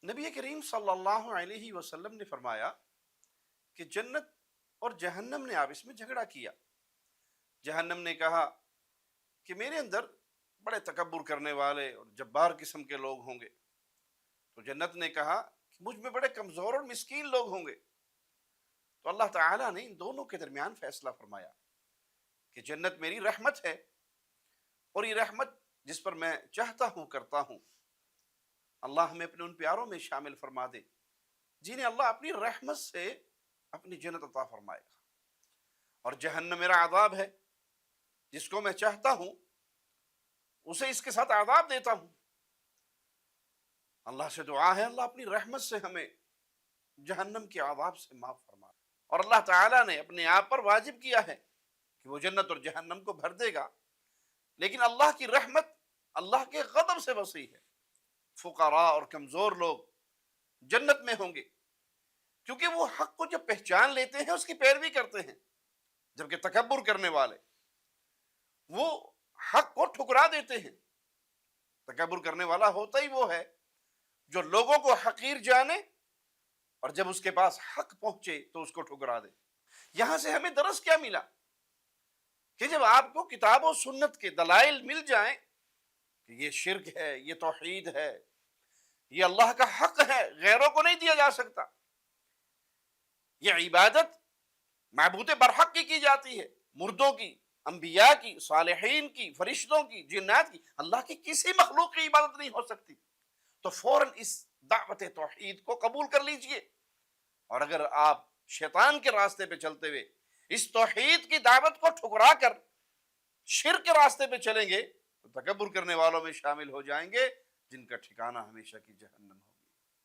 نبی کریم صلی اللہ علیہ وسلم نے فرمایا کہ جنت اور جہنم نے آپس میں جھگڑا کیا۔ جہنم نے کہا کہ میرے اندر بڑے تکبر کرنے والے اور جبار قسم کے لوگ ہوں گے، تو جنت نے کہا کہ مجھ میں بڑے کمزور اور مسکین لوگ ہوں گے۔ تو اللہ تعالیٰ نے ان دونوں کے درمیان فیصلہ فرمایا کہ جنت میری رحمت ہے، اور یہ رحمت جس پر میں چاہتا ہوں کرتا ہوں۔ اللہ ہمیں اپنے ان پیاروں میں شامل فرما دے جنہیں اللہ اپنی رحمت سے اپنی جنت عطا فرمائے گا۔ اور جہنم میرا عذاب ہے، جس کو میں چاہتا ہوں اسے اس کے ساتھ عذاب دیتا ہوں۔ اللہ سے دعا ہے اللہ اپنی رحمت سے ہمیں جہنم کے عذاب سے معاف فرما دے۔ اور اللہ تعالیٰ نے اپنے آپ پر واجب کیا ہے کہ وہ جنت اور جہنم کو بھر دے گا، لیکن اللہ کی رحمت اللہ کے غضب سے وسیع ہے۔ فقراء اور کمزور لوگ جنت میں ہوں گے، کیونکہ وہ حق کو جب پہچان لیتے ہیں اس کی پیروی کرتے ہیں، جبکہ تکبر کرنے والے وہ حق کو ٹھکرا دیتے ہیں۔ تکبر کرنے والا ہوتا ہی وہ ہے جو لوگوں کو حقیر جانے اور جب اس کے پاس حق پہنچے تو اس کو ٹھکرا دے۔ یہاں سے ہمیں درس کیا ملا کہ جب آپ کو کتاب و سنت کے دلائل مل جائیں کہ یہ شرک ہے، یہ توحید ہے، یہ اللہ کا حق ہے، غیروں کو نہیں دیا جا سکتا، یہ عبادت معبود برحق کی جاتی ہے، مردوں کی، انبیاء کی، صالحین کی، فرشتوں کی، جنات کی، اللہ کی کسی مخلوق کی عبادت نہیں ہو سکتی، تو فوراً اس دعوت توحید کو قبول کر لیجئے۔ اور اگر آپ شیطان کے راستے پہ چلتے ہوئے اس توحید کی دعوت کو ٹھکرا کر شرک کے راستے پہ چلیں گے تو تکبر کرنے والوں میں شامل ہو جائیں گے، جن کا ٹھکانہ ہمیشہ کی جہنم ہو۔